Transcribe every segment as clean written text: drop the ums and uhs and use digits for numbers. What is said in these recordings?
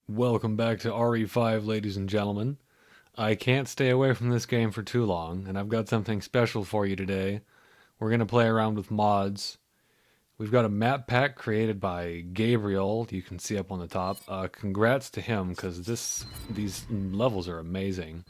Welcome back to RE5, ladies and gentlemen. I can't stay away from this game for too long, and I've got something special for you today. We're going to play around with mods. We've got a map pack created by Gabriel, you can see up on the top. Congrats to him, because these levels are amazing.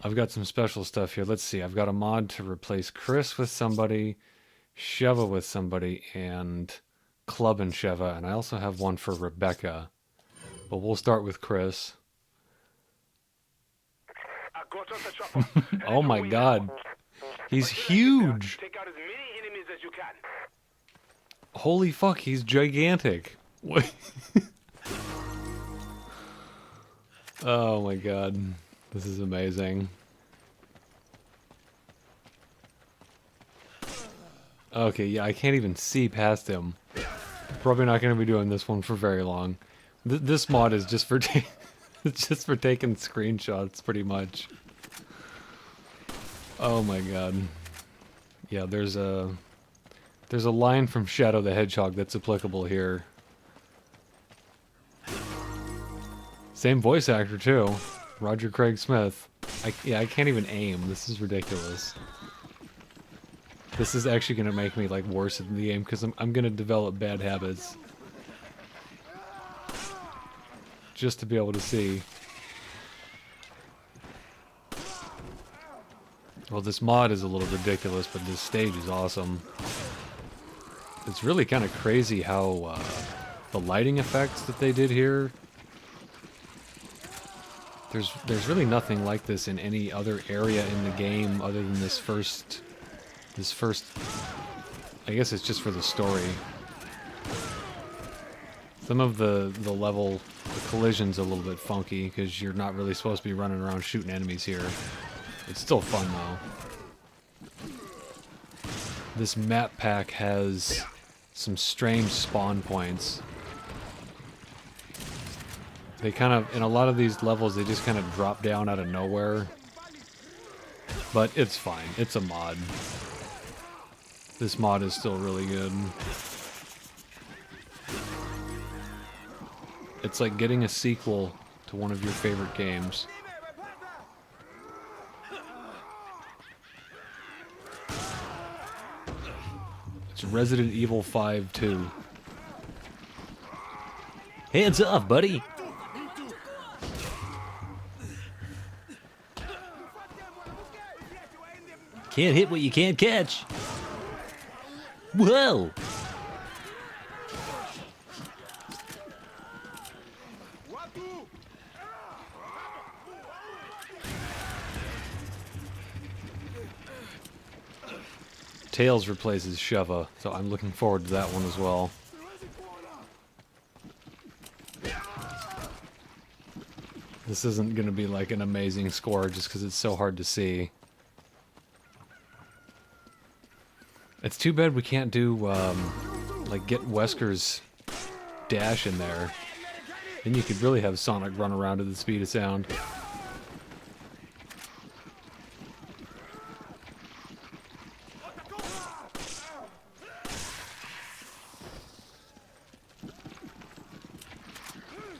I've got some special stuff here. Let's see, I've got a mod to replace Chris with somebody, Sheva with somebody, and Club and Sheva, and I also have one for Rebecca. But we'll start with Chris. Oh my god. He's huge. Holy fuck, he's gigantic. What? Oh my god. This is amazing. Okay, yeah, I can't even see past him. Probably not going to be doing this one for very long. This mod is just for it's just for taking screenshots, pretty much. Oh my god. Yeah, there's a line from Shadow the Hedgehog that's applicable here. Same voice actor too, Roger Craig Smith. I can't even aim. This is ridiculous. This is actually gonna make me like worse in the game because I'm gonna develop bad habits. Just to be able to see. Well, this mod is a little ridiculous, but this stage is awesome. It's really kind of crazy how the lighting effects that they did here. There's really nothing like this in any other area in the game other than this first. I guess it's just for the story. Some of the level, the collision's a little bit funky because you're not really supposed to be running around shooting enemies here. It's still fun though. This map pack has some strange spawn points. They kind of, in a lot of these levels, they just kind of drop down out of nowhere. But it's fine. It's a mod. This mod is still really good. It's like getting a sequel to one of your favorite games. It's Resident Evil 5 2. Hands off, buddy! Can't hit what you can't catch. Whoa! Tails replaces Sheva, so I'm looking forward to that one as well. This isn't going to be like an amazing score just because it's so hard to see. It's too bad we can't do, like, get Wesker's dash in there. Then you could really have Sonic run around at the speed of sound.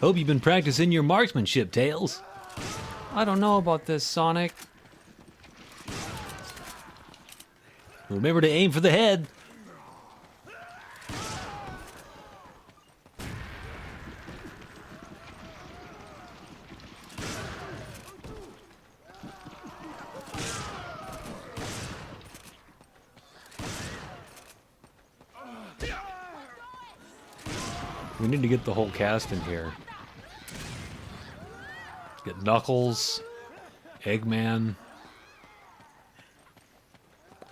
Hope you've been practicing your marksmanship, Tails. I don't know about this, Sonic. Remember to aim for the head. We need to get the whole cast in here. Get Knuckles, Eggman.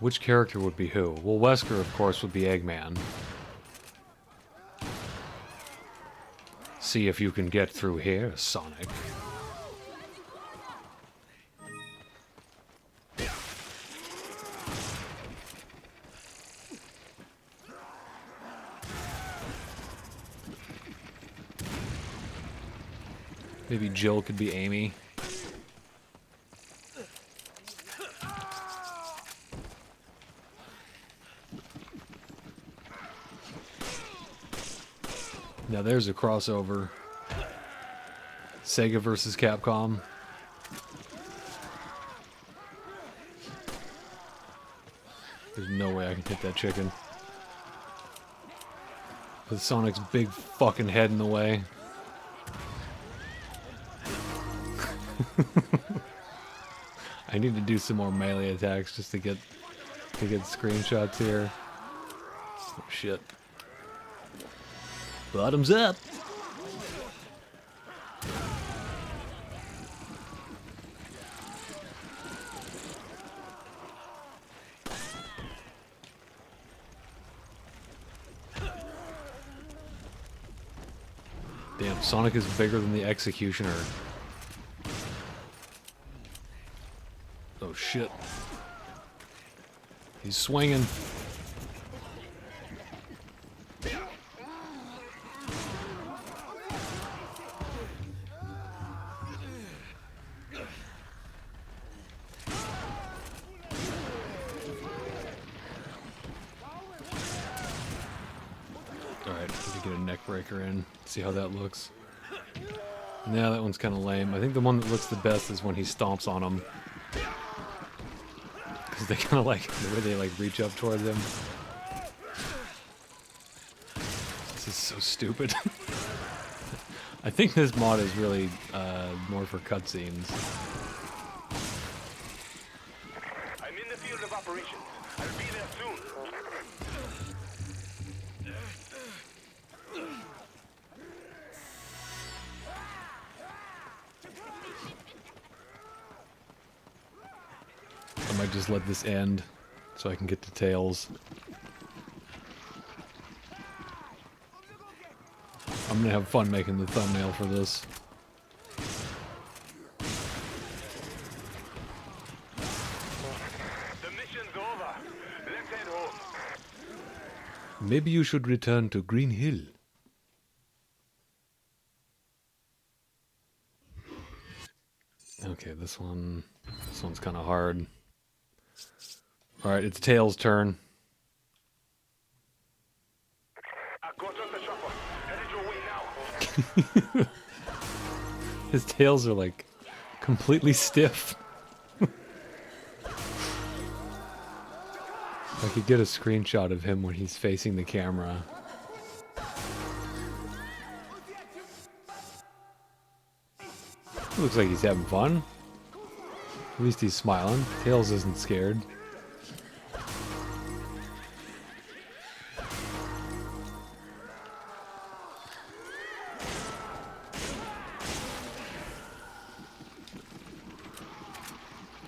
Which character would be who? Well, Wesker, of course, would be Eggman. See if you can get through here, Sonic. Maybe Jill could be Amy. Now there's a crossover. Sega versus Capcom. There's no way I can hit that chicken. With Sonic's big fucking head in the way. I need to do some more melee attacks just to get screenshots here. Oh shit. Bottoms up. Damn, Sonic is bigger than the Executioner. Oh shit. He's swinging. Alright, let me get a neck breaker in, see how that looks. Yeah, that one's kind of lame. I think the one that looks the best is when he stomps on him. Because they kind of like, the way they like reach up towards him. This is so stupid. I think this mod is really more for cutscenes. I'm in the field of operations. I'll be there soon. I might just let this end so I can get to Tails. I'm gonna have fun making the thumbnail for this. The mission's over. Let's head home. Maybe you should return to Green Hill. Okay, this one's kind of hard. Alright, it's Tails' turn. I got on the chopper. Headed your way now. His tails are like completely stiff. I could get a screenshot of him when he's facing the camera. Looks like he's having fun. At least he's smiling. Tails isn't scared.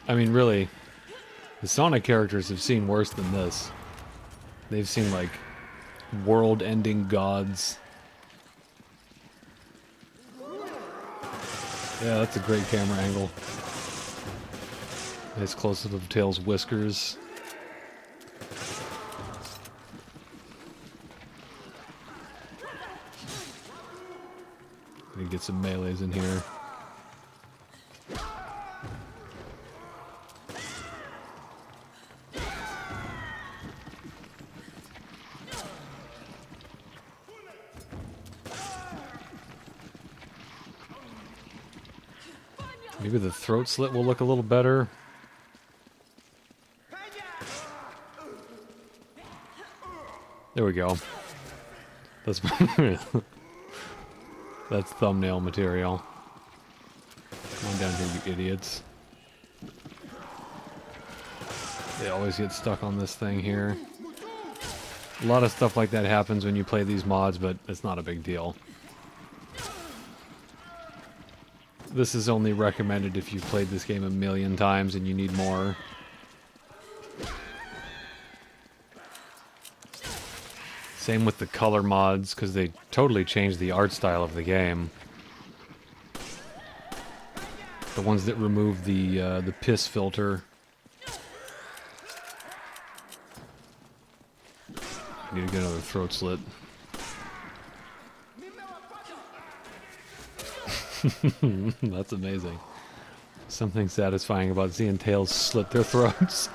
I mean, really, the Sonic characters have seen worse than this. They've seen, like, world-ending gods. Yeah, that's a great camera angle. Nice close-up of Tails' whiskers. Let me get some melees in here. Maybe the throat slit will look a little better. There we go. That's that's thumbnail material. Come on down here, you idiots. They always get stuck on this thing here. A lot of stuff like that happens when you play these mods, but it's not a big deal. This is only recommended if you've played this game a million times and you need more. Same with the color mods, because they totally changed the art style of the game. The ones that remove the piss filter. I need to get another throat slit. That's amazing. Something satisfying about seeing Tails slit their throats.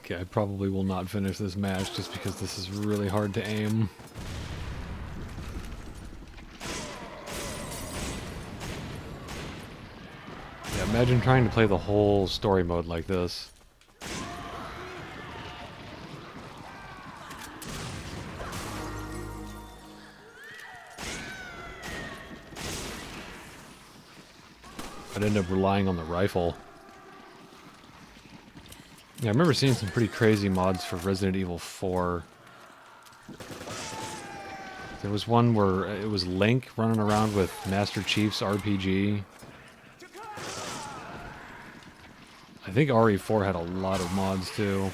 Okay, I probably will not finish this match just because this is really hard to aim. Yeah, imagine trying to play the whole story mode like this. I'd end up relying on the rifle. Yeah, I remember seeing some pretty crazy mods for Resident Evil 4. There was one where it was Link running around with Master Chief's RPG. I think RE4 had a lot of mods too.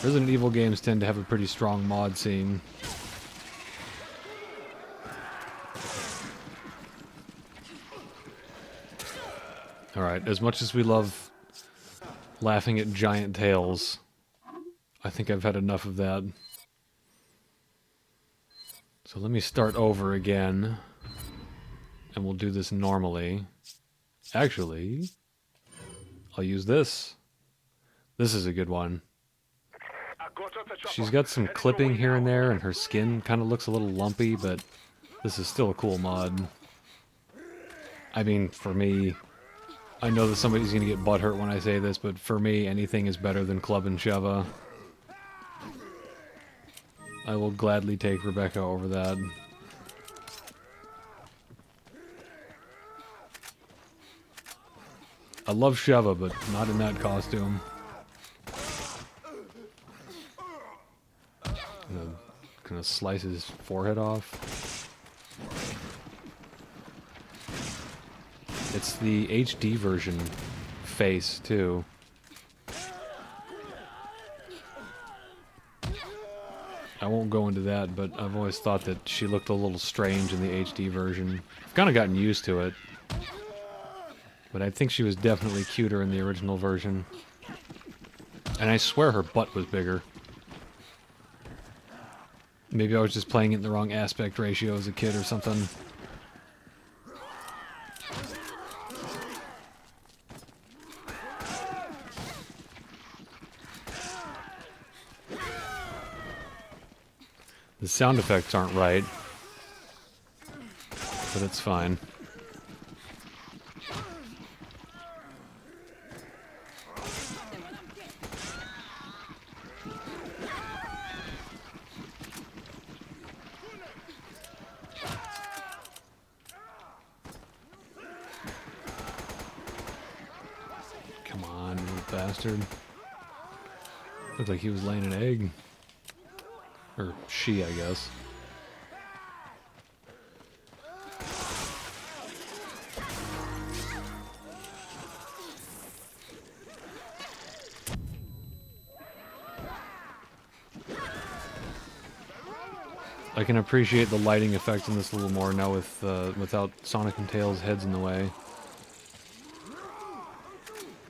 Resident Evil games tend to have a pretty strong mod scene. Alright, as much as we love laughing at giant tails, I think I've had enough of that. So let me start over again, and we'll do this normally. Actually, I'll use this. This is a good one. She's got some clipping here and there, and her skin kind of looks a little lumpy, but this is still a cool mod. I mean, for me, I know that somebody's going to get butthurt when I say this, but for me, anything is better than Club and Sheva. I will gladly take Rebecca over that. I love Sheva, but not in that costume. Gonna slice his forehead off. It's the HD version face, too. I won't go into that, but I've always thought that she looked a little strange in the HD version. I've kind of gotten used to it. But I think she was definitely cuter in the original version. And I swear her butt was bigger. Maybe I was just playing it in the wrong aspect ratio as a kid or something. The sound effects aren't right, but it's fine. Come on, you little bastard. Looked like he was laying an egg. Or she, I guess. I can appreciate the lighting effect in this a little more now with without Sonic and Tails' heads in the way.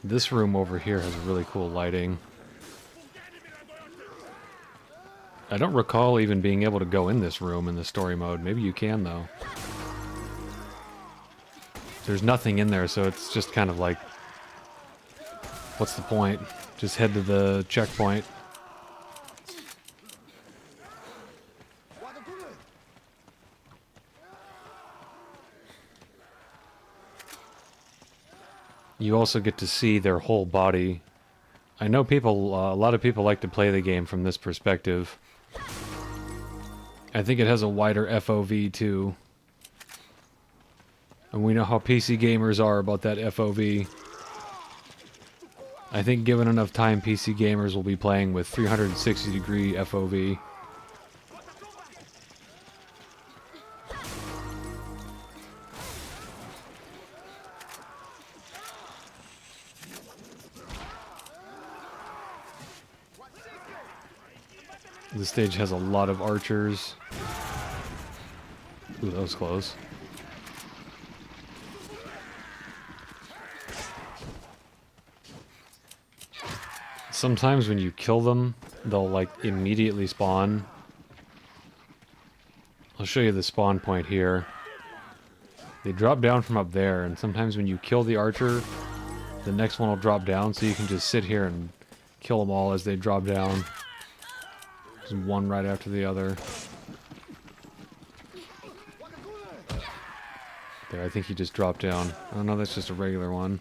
This room over here has really cool lighting. I don't recall even being able to go in this room in the story mode. Maybe you can, though. There's nothing in there, so it's just kind of like... what's the point? Just head to the checkpoint. You also get to see their whole body. I know people, a lot of people like to play the game from this perspective. I think it has a wider FOV too. And we know how PC gamers are about that FOV. I think given enough time, PC gamers will be playing with 360-degree FOV. This stage has a lot of archers. Ooh, that was close. Sometimes when you kill them, they'll like immediately spawn. I'll show you the spawn point here. They drop down from up there, and sometimes when you kill the archer, the next one will drop down, so you can just sit here and kill them all as they drop down. Just one right after the other. There, I think he just dropped down. Oh no, that's just a regular one.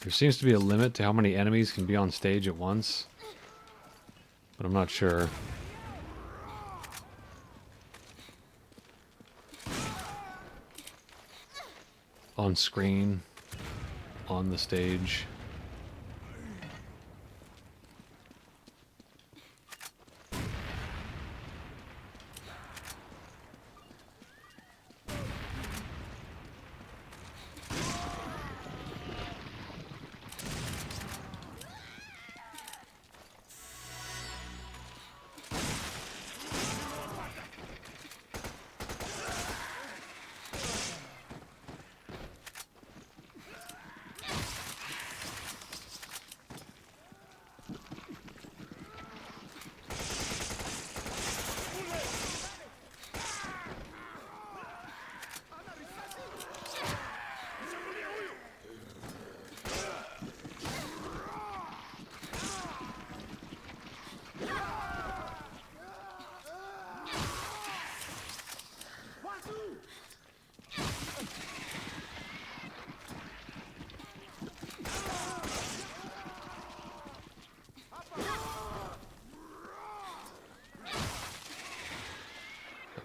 There seems to be a limit to how many enemies can be on stage at once, but I'm not sure. On screen, on the stage.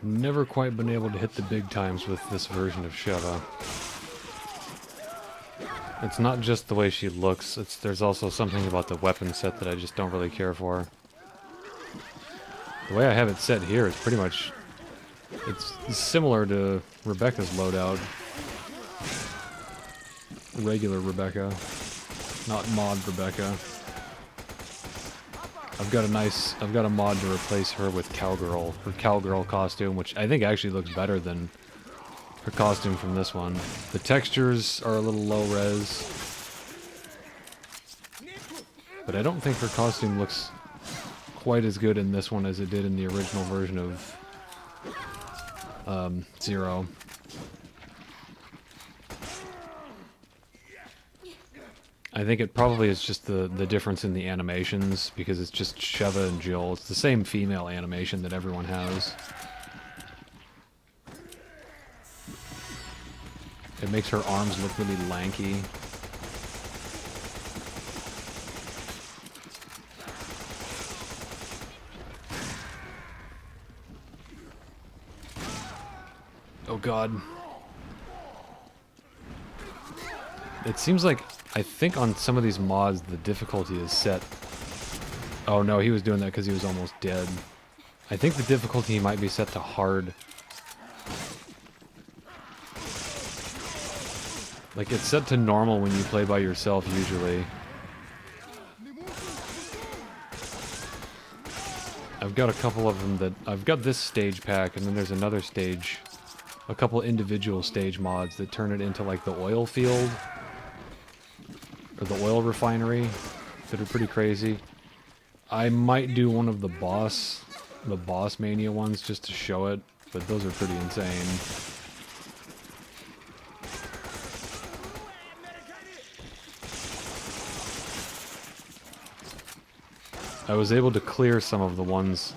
Never quite been able to hit the big times with this version of Sheva. It's not just the way she looks, there's also something about the weapon set that I just don't really care for. The way I have it set here is pretty much... it's similar to Rebecca's loadout. Regular Rebecca. Not mod Rebecca. I've got a mod to replace her with Cowgirl, her Cowgirl costume, which I think actually looks better than her costume from this one. The textures are a little low res, but I don't think her costume looks quite as good in this one as it did in the original version of Zero. I think it probably is just the difference in the animations, because it's just Sheva and Jill. It's the same female animation that everyone has. It makes her arms look really lanky. Oh god. It seems like, I think on some of these mods the difficulty is set... Oh no, he was doing that because he was almost dead. I think the difficulty might be set to hard. Like, it's set to normal when you play by yourself usually. I've got a couple of them that... I've got this stage pack, and then there's another stage. A couple individual stage mods that turn it into like the oil field. Or the oil refinery, that are pretty crazy. I might do one of the boss mania ones just to show it, but those are pretty insane. I was able to clear some of the ones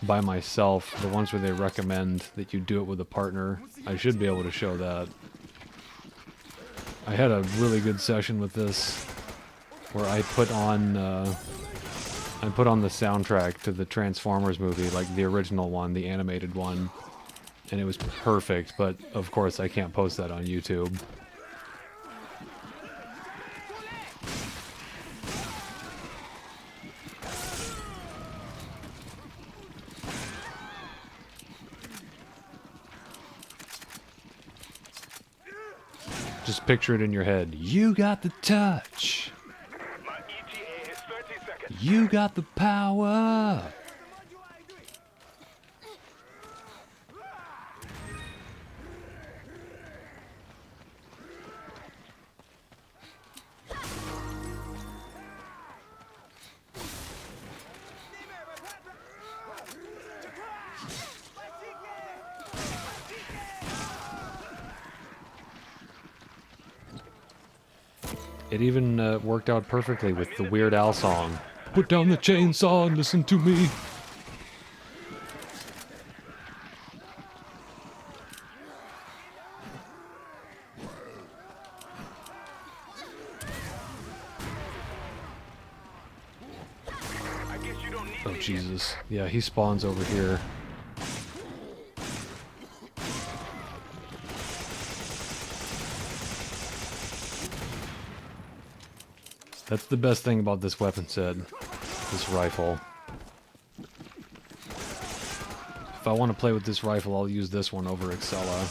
by myself, the ones where they recommend that you do it with a partner. I should be able to show that. I had a really good session with this, where I put on the soundtrack to the Transformers movie, like the original one, the animated one, and it was perfect, but of course I can't post that on YouTube. Just picture it in your head. You got the touch. My ETA is 30 seconds. You got the power. It even worked out perfectly with the Weird Al song. Put down the chainsaw and listen to me. I guess you don't need Oh, me yet. Jesus. Yeah, he spawns over here. That's the best thing about this weapon set. This rifle. If I want to play with this rifle, I'll use this one over Excella.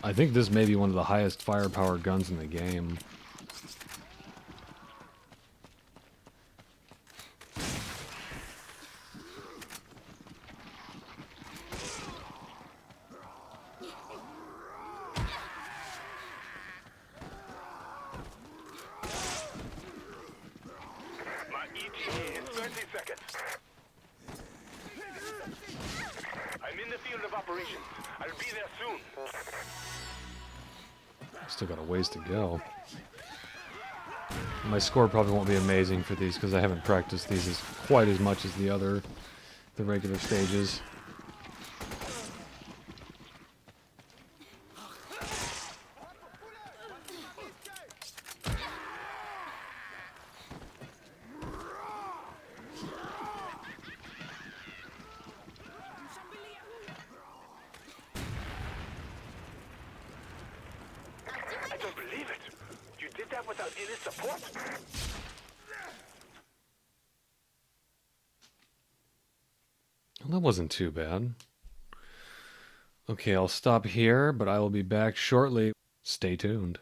I think this may be one of the highest firepower guns in the game. My ETA is 30 seconds. I'm in the field of operations. I'll be there soon. Still got a ways to go. My score probably won't be amazing for these because I haven't practiced these quite as much as the regular stages. I don't believe it. You did that without any support? Well, that wasn't too bad. Okay, I'll stop here, but I will be back shortly. Stay tuned.